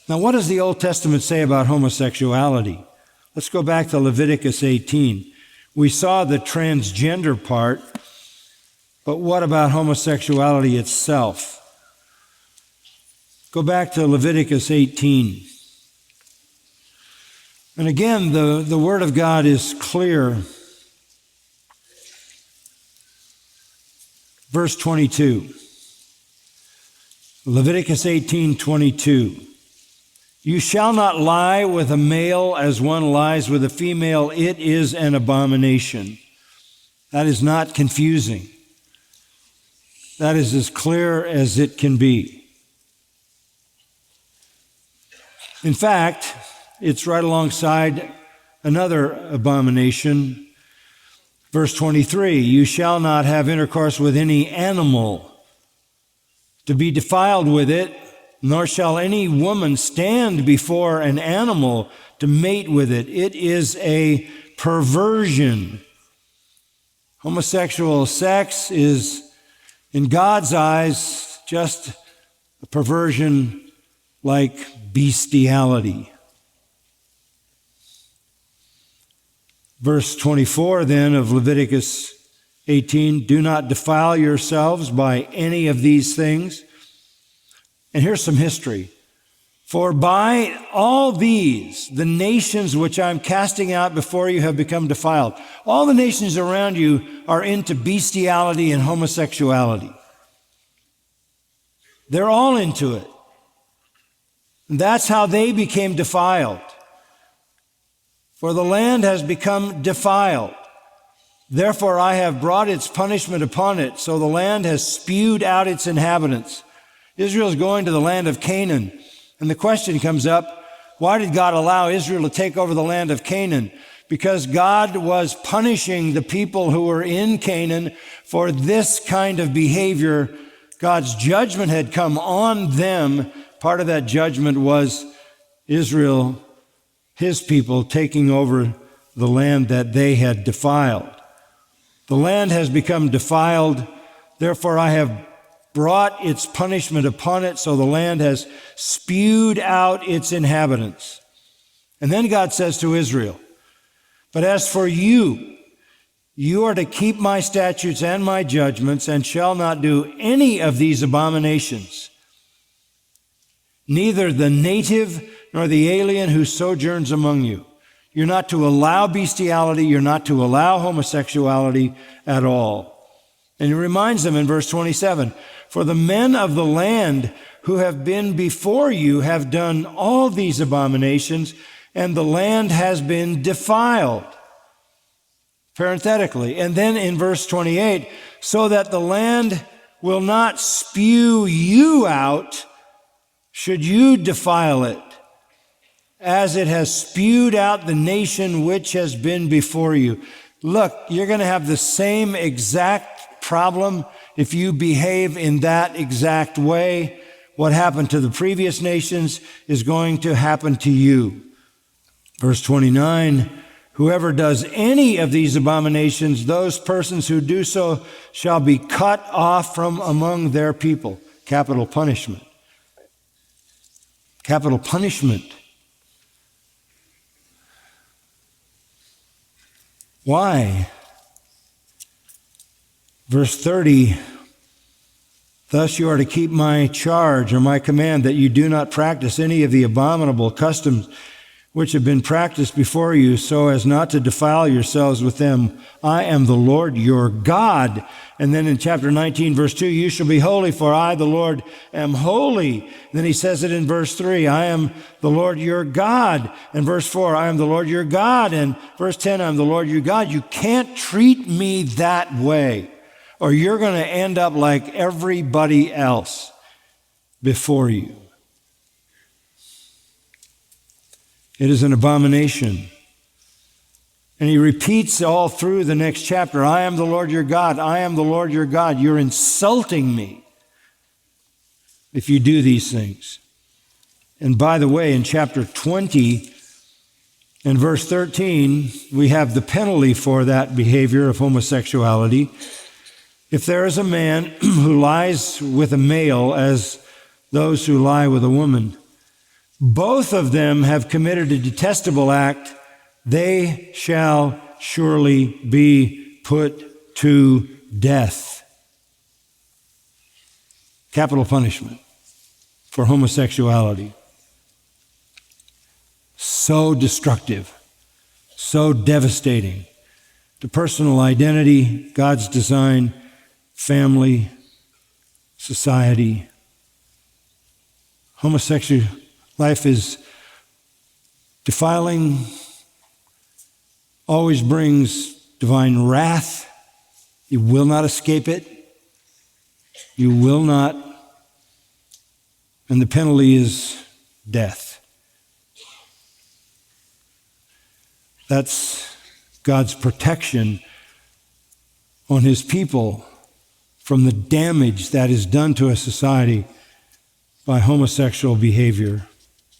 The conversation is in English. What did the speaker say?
Now, what does the Old Testament say about homosexuality? Let's go back to Leviticus 18. We saw the transgender part, but what about homosexuality itself? Go back to Leviticus 18. And again, the Word of God is clear. Verse 22. Leviticus 18:22. You shall not lie with a male as one lies with a female. It is an abomination. That is not confusing. That is as clear as it can be. In fact, it's right alongside another abomination. Verse 23, you shall not have intercourse with any animal to be defiled with it, nor shall any woman stand before an animal to mate with it. It is a perversion. Homosexual sex is, in God's eyes, just a perversion like bestiality. Verse 24 then of Leviticus 18, do not defile yourselves by any of these things. And here's some history. For by all these, the nations which I'm casting out before you have become defiled. All the nations around you are into bestiality and homosexuality. They're all into it. And that's how they became defiled. For the land has become defiled. Therefore I have brought its punishment upon it. So the land has spewed out its inhabitants. Israel is going to the land of Canaan. And the question comes up, why did God allow Israel to take over the land of Canaan? Because God was punishing the people who were in Canaan for this kind of behavior. God's judgment had come on them. Part of that judgment was Israel, his people, taking over the land that they had defiled. The land has become defiled. Therefore I have brought its punishment upon it, so the land has spewed out its inhabitants. And then God says to Israel, but as for you, you are to keep my statutes and my judgments and shall not do any of these abominations. Neither the native nor the alien who sojourns among you. You're not to allow bestiality. You're not to allow homosexuality at all. And he reminds them in verse 27, for the men of the land who have been before you have done all these abominations, and the land has been defiled. Parenthetically. And then in verse 28, so that the land will not spew you out, should you defile it, as it has spewed out the nation which has been before you. Look, you're going to have the same exact problem if you behave in that exact way. What happened to the previous nations is going to happen to you. Verse 29, whoever does any of these abominations, those persons who do so shall be cut off from among their people. Capital punishment. Capital punishment. Why? Verse 30, thus you are to keep my charge or my command that you do not practice any of the abominable customs which have been practiced before you, so as not to defile yourselves with them. I am the Lord your God. And then in chapter 19, verse 2, you shall be holy, for I, the Lord, am holy. And then he says it in verse 3, I am the Lord your God. And verse 4, I am the Lord your God. And verse 10, I am the Lord your God. You can't treat me that way, or you're going to end up like everybody else before you. It is an abomination. And he repeats all through the next chapter, I am the Lord your God. I am the Lord your God. You're insulting me if you do these things. And by the way, in chapter 20 and verse 13, we have the penalty for that behavior of homosexuality. If there is a man who lies with a male as those who lie with a woman, both of them have committed a detestable act. They shall surely be put to death. Capital punishment for homosexuality. So destructive, so devastating to personal identity, God's design, family, society. Homosexual life is defiling, always brings divine wrath. You will not escape it. You will not. And the penalty is death. That's God's protection on his people from the damage that is done to a society by homosexual behavior.